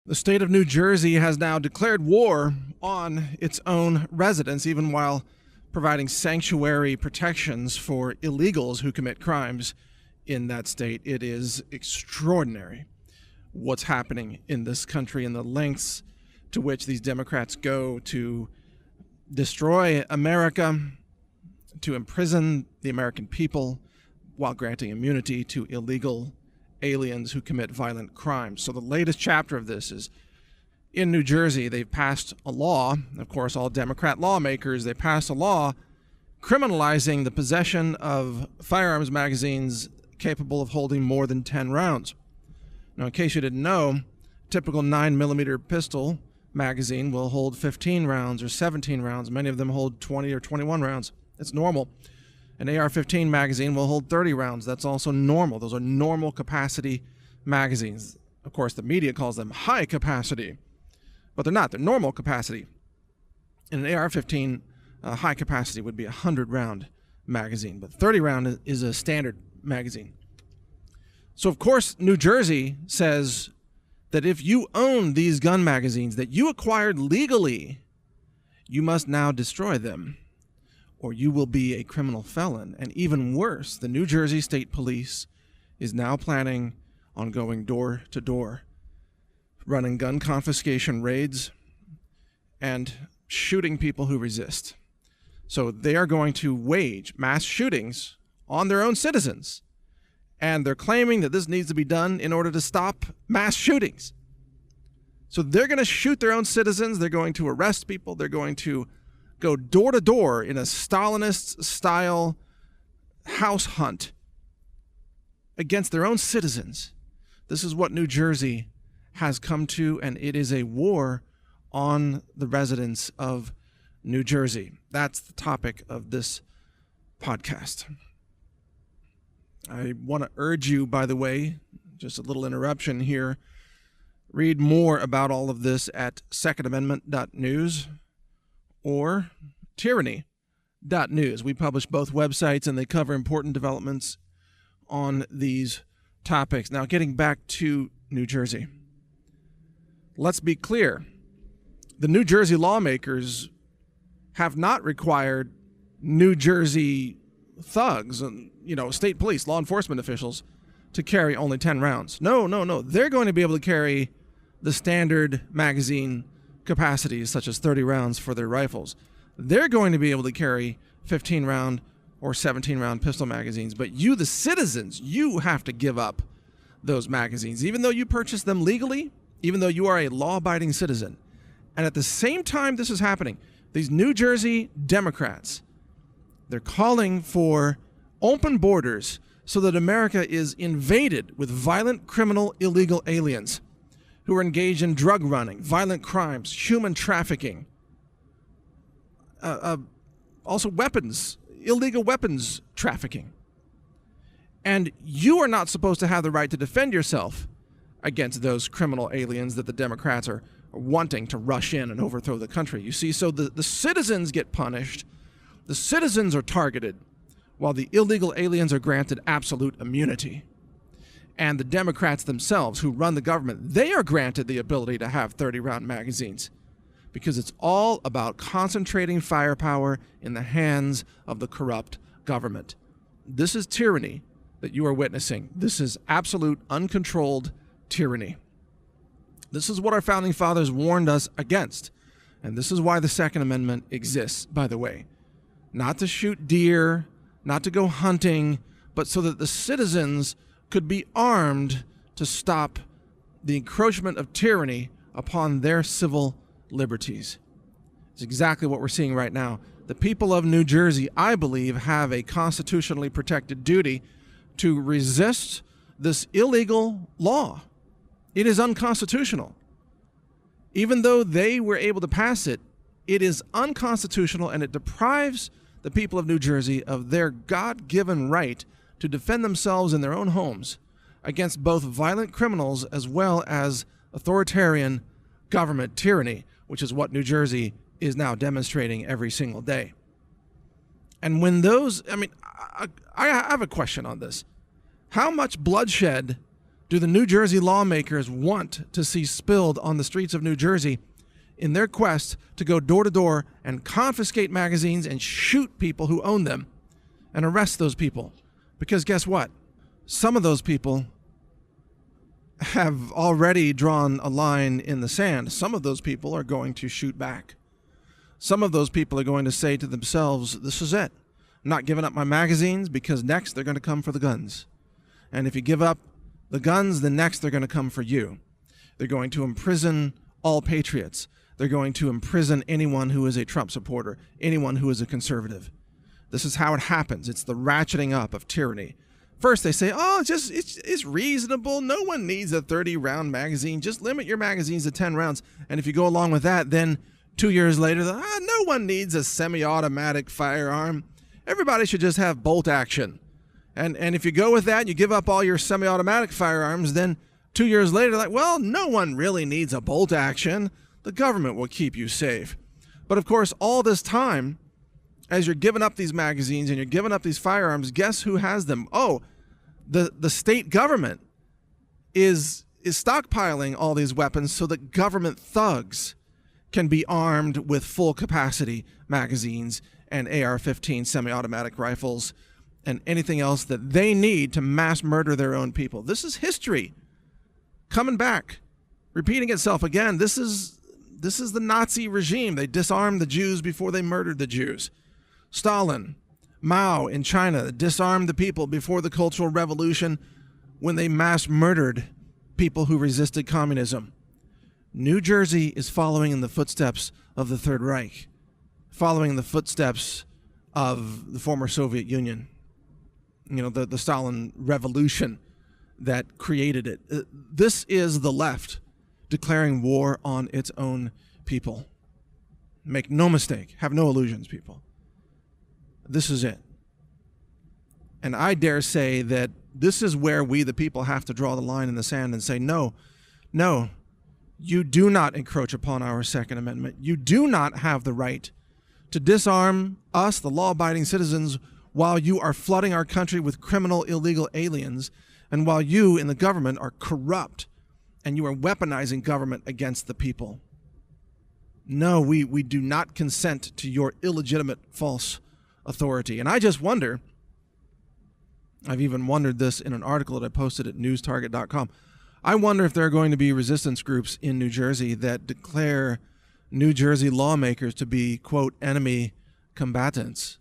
The state of New Jersey has now declared war on its own residents, even while providing sanctuary protections for illegals who commit crimes in that state. It is extraordinary what's happening in this country and the lengths to which these Democrats go to destroy America, to imprison the American people while granting immunity to illegal aliens who commit violent crimes. So the latest chapter of this is in New Jersey. They've passed a law, of course, all Democrat lawmakers, they passed a law criminalizing the possession of firearms magazines capable of holding more than 10 rounds. Now, in case you didn't know, typical 9mm pistol magazine will hold 15 rounds or 17 rounds. Many of them hold 20 or 21 rounds. It's normal. An AR-15 magazine will hold 30 rounds. That's also normal. Those are normal capacity magazines. Of course, the media calls them high capacity, but they're not. They're normal capacity. In an AR-15, high capacity would be a 100-round magazine, but 30 round is a standard magazine. So, of course, New Jersey says that if you own these gun magazines that you acquired legally, you must now destroy them, or you will be a criminal felon. And even worse, the New Jersey State Police is now planning on going door to door, running gun confiscation raids and shooting people who resist. So they are going to wage mass shootings on their own citizens. And they're claiming that this needs to be done in order to stop mass shootings. So they're going to shoot their own citizens. They're going to arrest people. They're going to go door to door in a Stalinist-style house hunt against their own citizens. This is what New Jersey has come to, and it is a war on the residents of New Jersey. That's the topic of this podcast. I want to urge you, by the way, just a little interruption here, read more about all of this at secondamendment.news or Tyranny.news. We publish both websites, and they cover important developments on these topics. Now, getting back to New Jersey. Let's be clear. The New Jersey lawmakers have not required New Jersey thugs and, state police, law enforcement officials to carry only 10 rounds. No. They're going to be able to carry the standard magazine capacities, such as 30 rounds for their rifles. They're going to be able to carry 15-round or 17-round pistol magazines. But you, the citizens, you have to give up those magazines, even though you purchased them legally, even though you are a law-abiding citizen. And at the same time this is happening, these New Jersey Democrats, they're calling for open borders so that America is invaded with violent, criminal, illegal aliens who are engaged in drug running, violent crimes, human trafficking, also weapons, illegal weapons trafficking. And you are not supposed to have the right to defend yourself against those criminal aliens that the Democrats are wanting to rush in and overthrow the country. You see, so the citizens get punished, the citizens are targeted, while the illegal aliens are granted absolute immunity. And the Democrats themselves, who run the government, they are granted the ability to have 30-round magazines, because it's all about concentrating firepower in the hands of the corrupt government. This is tyranny that you are witnessing. This is absolute, uncontrolled tyranny. This is what our founding fathers warned us against. And this is why the Second Amendment exists, by the way. Not to shoot deer, not to go hunting, but so that the citizens could be armed to stop the encroachment of tyranny upon their civil liberties. It's exactly what we're seeing right now. The people of New Jersey, I believe, have a constitutionally protected duty to resist this illegal law. It is unconstitutional. Even though they were able to pass it, it is unconstitutional, and it deprives the people of New Jersey of their God-given right to defend themselves in their own homes against both violent criminals as well as authoritarian government tyranny, which is what New Jersey is now demonstrating every single day. And when those, I have a question on this. How much bloodshed do the New Jersey lawmakers want to see spilled on the streets of New Jersey in their quest to go door to door and confiscate magazines and shoot people who own them and arrest those people? Because guess what? Some of those people have already drawn a line in the sand. Some of those people are going to shoot back. Some of those people are going to say to themselves, this is it. I'm not giving up my magazines, because next they're going to come for the guns. And if you give up the guns, then next they're going to come for you. They're going to imprison all patriots. They're going to imprison anyone who is a Trump supporter, anyone who is a conservative. This is how it happens. It's the ratcheting up of tyranny. First they say, oh, it's reasonable. No one needs a 30-round magazine. Just limit your magazines to 10 rounds. And if you go along with that, then 2 years later, no one needs a semi-automatic firearm. Everybody should just have bolt action. And if you go with that, you give up all your semi-automatic firearms, then 2 years later, like, well, no one really needs a bolt action. The government will keep you safe. But of course, all this time, as you're giving up these magazines and you're giving up these firearms, guess who has them? Oh, the state government is stockpiling all these weapons so that government thugs can be armed with full capacity magazines and AR-15 semi-automatic rifles and anything else that they need to mass murder their own people. This is history coming back, repeating itself again. This is the Nazi regime. They disarmed the Jews before they murdered the Jews. Stalin, Mao in China disarmed the people before the Cultural Revolution when they mass murdered people who resisted communism. New Jersey is following in the footsteps of the Third Reich, following in the footsteps of the former Soviet Union. You know, the Stalin revolution that created it. This is the left declaring war on its own people. Make no mistake. Have no illusions, people. This is it. And I dare say that this is where we, the people, have to draw the line in the sand and say, no, you do not encroach upon our Second Amendment. You do not have the right to disarm us, the law-abiding citizens, while you are flooding our country with criminal, illegal aliens, and while you in the government are corrupt and you are weaponizing government against the people. No, we do not consent to your illegitimate false authority. And I just wonder, I've even wondered this in an article that I posted at newstarget.com. I wonder if there are going to be resistance groups in New Jersey that declare New Jersey lawmakers to be, quote, enemy combatants.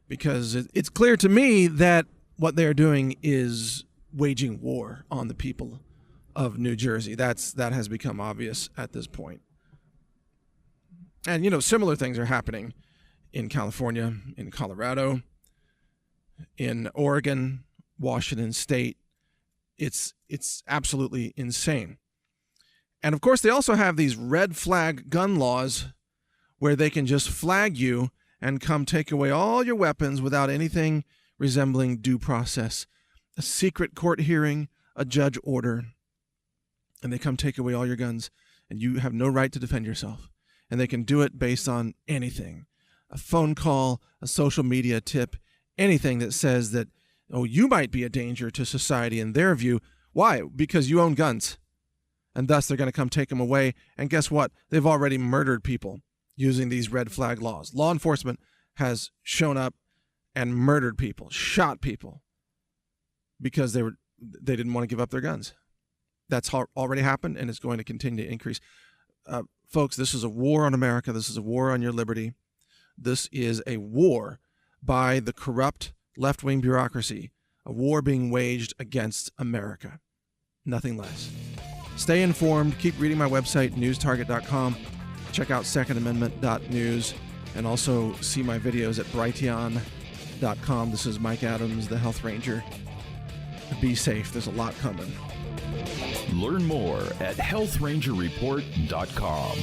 Because it's clear to me that what they're doing is waging war on the people of New Jersey. That has become obvious at this point. And, you know, similar things are happening in California, in Colorado, in Oregon, Washington State. It's absolutely insane. And of course, they also have these red flag gun laws where they can just flag you and come take away all your weapons without anything resembling due process. A secret court hearing, a judge order, and they come take away all your guns, and you have no right to defend yourself. And they can do it based on anything. A phone call, a social media tip, anything that says that, oh, you might be a danger to society in their view. Why? Because you own guns. And thus they're going to come take them away. And guess what? They've already murdered people using these red flag laws. Law enforcement has shown up and murdered people, shot people, because they didn't want to give up their guns. That's already happened, and it's going to continue to increase. Folks, this is a war on America. This is a war on your liberty. This is a war by the corrupt left-wing bureaucracy, a war being waged against America. Nothing less. Stay informed. Keep reading my website, newstarget.com. Check out secondamendment.news, and also see my videos at brighteon.com. This is Mike Adams, the Health Ranger. Be safe. There's a lot coming. Learn more at healthrangerreport.com.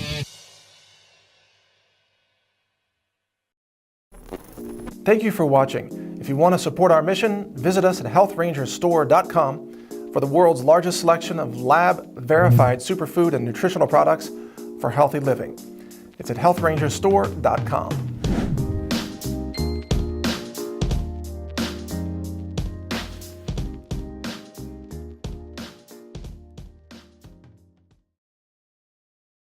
Thank you for watching. If you want to support our mission, visit us at healthrangerstore.com for the world's largest selection of lab-verified superfood and nutritional products for healthy living. It's at healthrangerstore.com.